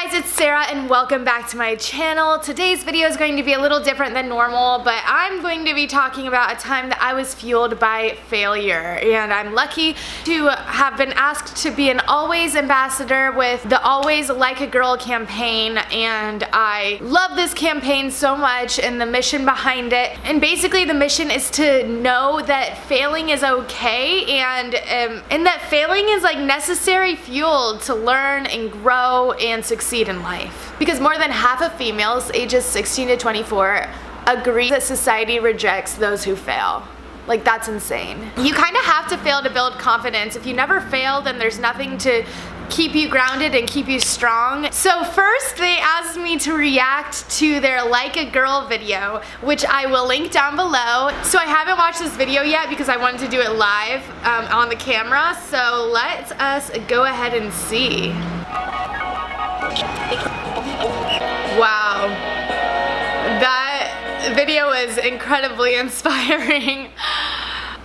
guys, it's Sarah and welcome back to my channel. Today's video is going to be a little different than normal, but I'm going to be talking about a time that I was fueled by failure. And I'm lucky to have been asked to be an Always ambassador with the Always Like a Girl campaign, and I love this campaign so much and the mission behind it. And basically the mission is to know that failing is okay, and that failing is like necessary fuel to learn and grow and succeed in life. Because more than half of females ages 16 to 24 agree that society rejects those who fail. Like, that's insane. You kind of have to fail to build confidence. If you never fail, then there's nothing to keep you grounded and keep you strong. So first they asked me to react to their Like a Girl video, which I will link down below. So I haven't watched this video yet because I wanted to do it live on the camera. So let us go ahead and see. Wow, that video is incredibly inspiring.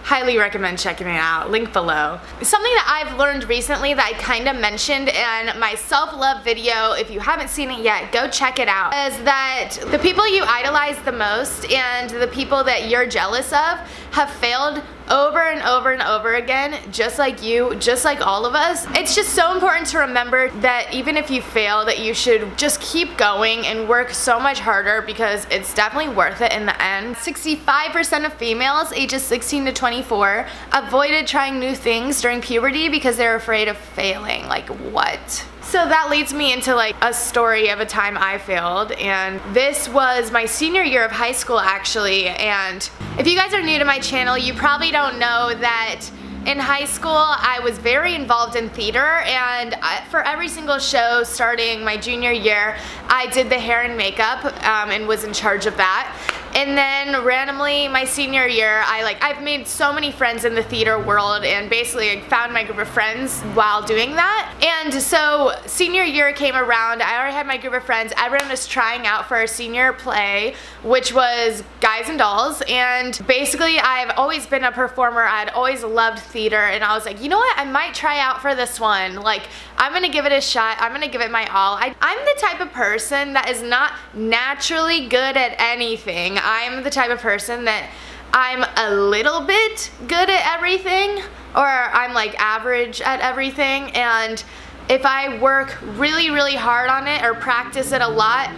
Highly recommend checking it out, link below. Something that I've learned recently that I kind of mentioned in my self-love video, if you haven't seen it yet, go check it out, is that the people you idolize the most and the people that you're jealous of have failed over and over and over again, just like you, just like all of us. It's just so important to remember that even if you fail, that you should just keep going and work so much harder, because it's definitely worth it in the end. 65% of females ages 16 to 24 avoided trying new things during puberty because they're afraid of failing. Like, what? So that leads me into like a story of a time I failed, and this was my senior year of high school actually. And if you guys are new to my channel, you probably don't know that in high school I was very involved in theater, and for every single show starting my junior year I did the hair and makeup and was in charge of that. And then randomly my senior year, I've made so many friends in the theater world, and basically I found my group of friends while doing that. And so senior year came around, I already had my group of friends, everyone was trying out for our senior play, which was Guys and Dolls. And basically I've always been a performer, I'd always loved theater, and I was like, you know what, I might try out for this one. Like, I'm gonna give it a shot, I'm gonna give it my all. I'm the type of person that is not naturally good at anything. I'm the type of person that I'm a little bit good at everything, or I'm like average at everything, and if I work really, really hard on it or practice it a lot,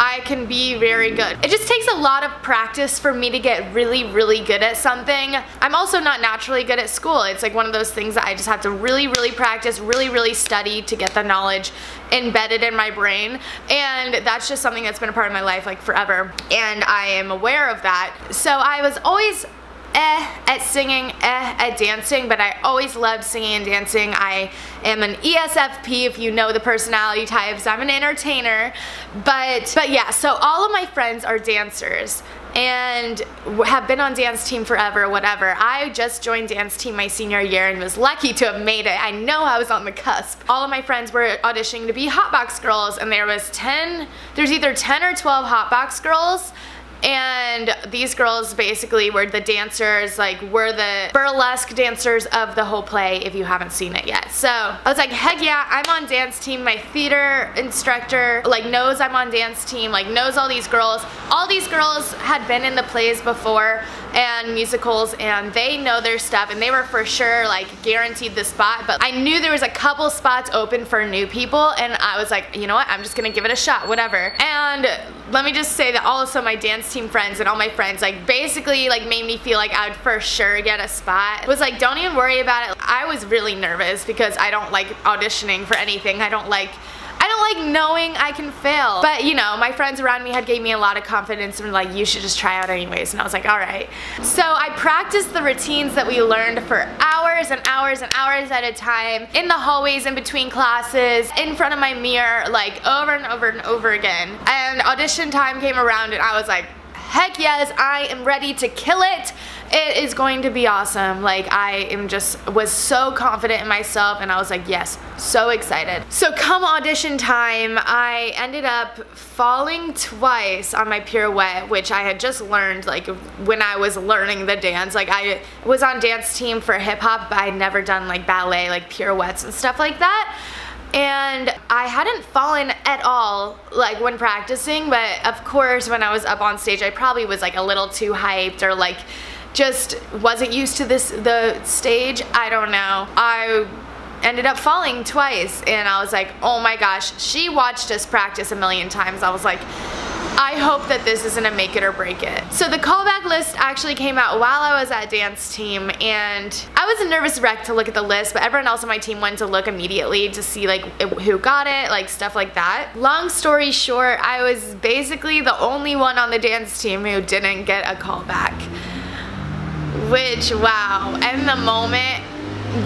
I can be very good. It just takes a lot of practice for me to get really, really good at something. I'm also not naturally good at school. It's like one of those things that I just have to really, really practice, really, really study to get the knowledge embedded in my brain. And that's just something that's been a part of my life like forever. And I am aware of that. So I was always at singing, at dancing, but I always loved singing and dancing. I am an ESFP, if you know the personality types. I'm an entertainer, but yeah, so all of my friends are dancers and have been on dance team forever, whatever. I just joined dance team my senior year and was lucky to have made it. I know I was on the cusp. All of my friends were auditioning to be Hotbox girls, and there's either 10 or 12 Hotbox girls. And these girls basically were the dancers, like were the burlesque dancers of the whole play, if you haven't seen it yet. So I was like, heck yeah, I'm on dance team. My theater instructor like knows I'm on dance team, like knows all these girls. All these girls had been in the plays before and musicals, and they know their stuff, and they were for sure like guaranteed the spot. But I knew there was a couple spots open for new people, and I was like, you know what, I'm just gonna give it a shot, whatever. And let me just say that also my dance team friends and all my friends like basically like made me feel like I would for sure get a spot. It was like, don't even worry about it. I was really nervous because I don't like auditioning for anything. I don't like knowing I can fail. But you know, my friends around me gave me a lot of confidence and were like, you should just try out anyways. And I was like, alright. So I practiced the routines that we learned for hours and hours and hours at a time, in the hallways, in between classes, in front of my mirror, like over and over and over again. And audition time came around and I was like, heck yes, I am ready to kill it. It is going to be awesome. Like, was so confident in myself, and I was like, yes, so excited. So come audition time, I ended up falling twice on my pirouette, which I had just learned like when I was learning the dance. Like, I was on dance team for hip hop, but I'd never done like ballet, like pirouettes and stuff like that. And I hadn't fallen at all like when practicing, but of course when I was up on stage I probably was like a little too hyped or like just wasn't used to the stage. I don't know. I ended up falling twice and I was like, oh my gosh, she watched us practice a million times. I was like, I hope that this isn't a make it or break it. So the callback list actually came out while I was at dance team, and I was a nervous wreck to look at the list, but everyone else on my team went to look immediately to see like who got it, like stuff like that. Long story short, I was basically the only one on the dance team who didn't get a callback. Which, wow, in the moment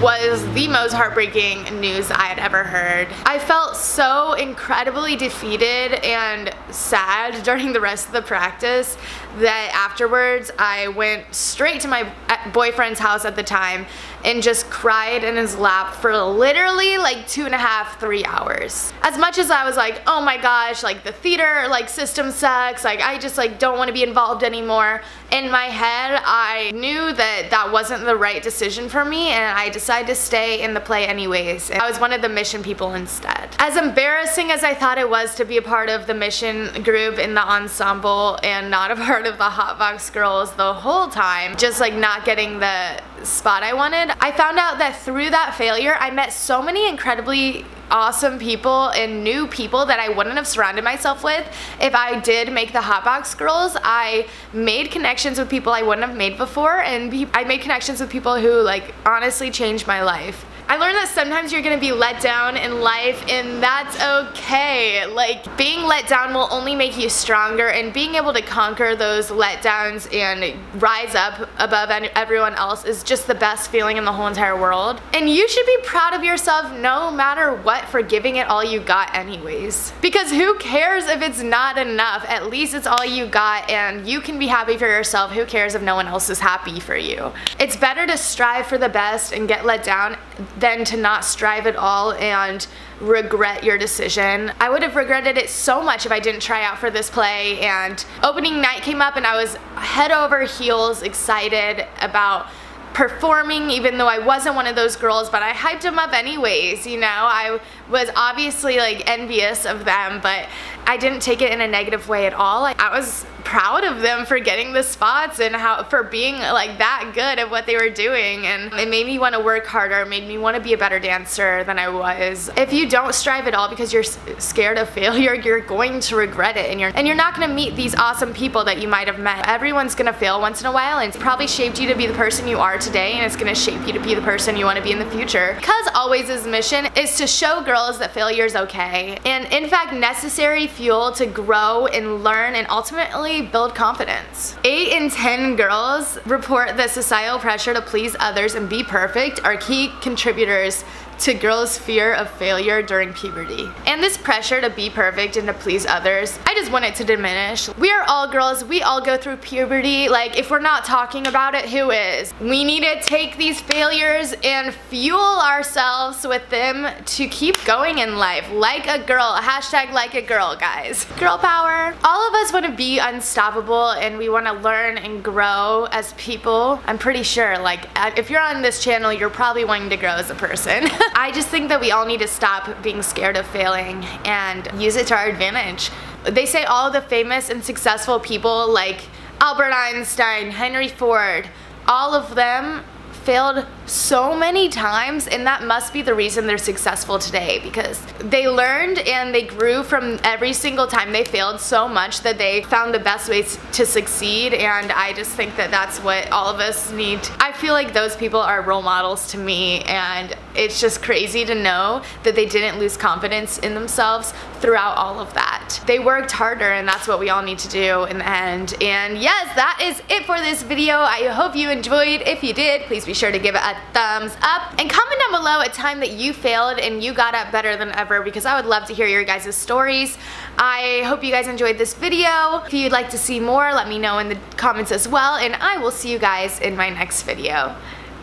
was the most heartbreaking news I had ever heard. I felt so incredibly defeated and sad during the rest of the practice that afterwards I went straight to my boyfriend's house at the time and just cried in his lap for literally like 2.5, 3 hours. As much as I was like, oh my gosh, like the theater like system sucks, like I just like don't want to be involved anymore. In my head, I knew that that wasn't the right decision for me, and I decided to stay in the play anyways. And I was one of the mission people instead. As embarrassing as I thought it was to be a part of the mission group in the ensemble and not a part of the Hotbox Girls the whole time, just like not getting the spot I wanted, I found out that through that failure I met so many incredibly awesome people and new people that I wouldn't have surrounded myself with if I did make the Hotbox Girls. I made connections with people I wouldn't have made before, and I made connections with people who like honestly changed my life. I learned that sometimes you're gonna be let down in life, and that's okay. Like, being let down will only make you stronger, and being able to conquer those letdowns and rise up above everyone else is just the best feeling in the whole entire world. And you should be proud of yourself no matter what for giving it all you got anyways. Because who cares if it's not enough? At least it's all you got, and you can be happy for yourself. Who cares if no one else is happy for you? It's better to strive for the best and get let down than to not strive at all and regret your decision. I would have regretted it so much if I didn't try out for this play, and opening night came up and I was head over heels excited about performing, even though I wasn't one of those girls, but I hyped them up anyways, you know. I was obviously like envious of them, but I didn't take it in a negative way at all. I was proud of them for getting the spots and for being like that good at what they were doing, and it made me want to work harder. It made me want to be a better dancer than I was. If you don't strive at all because you're scared of failure, you're going to regret it, and you're not going to meet these awesome people that you might have met. Everyone's going to fail once in a while, and it's probably shaped you to be the person you are today, and it's going to shape you to be the person you want to be in the future. Because Always' mission is to show girls that failure is okay, and in fact necessary fuel to grow and learn and ultimately build confidence. 8 in 10 girls report that societal pressure to please others and be perfect are key contributors to girls' fear of failure during puberty. And this pressure to be perfect and to please others, I just want it to diminish. We are all girls, we all go through puberty. Like, if we're not talking about it, who is? We need to take these failures and fuel ourselves with them to keep going in life. Like a girl, hashtag like a girl, guys. Girl power. All of us want to be unstoppable, and we want to learn and grow as people. I'm pretty sure, like, if you're on this channel, you're probably wanting to grow as a person. I just think that we all need to stop being scared of failing and use it to our advantage. They say all the famous and successful people like Albert Einstein, Henry Ford, all of them failed so many times, and that must be the reason they're successful today, because they learned and they grew from every single time they failed so much that they found the best ways to succeed. And I just think that that's what all of us need. I feel like those people are role models to me, and it's just crazy to know that they didn't lose confidence in themselves throughout all of that. They worked harder, and that's what we all need to do in the end. And yes, that is it for this video. I hope you enjoyed. If you did, please be sure to give it a thumbs up, and comment down below a time that you failed and you got up better than ever, because I would love to hear your guys' stories. I hope you guys enjoyed this video. If you'd like to see more, let me know in the comments as well, and I will see you guys in my next video.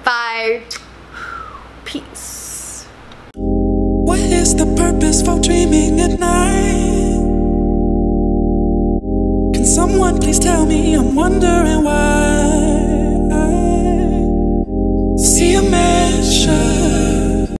Bye. Peace. What is the purpose for dreaming at night? Can someone please tell me? I'm wondering why. See a man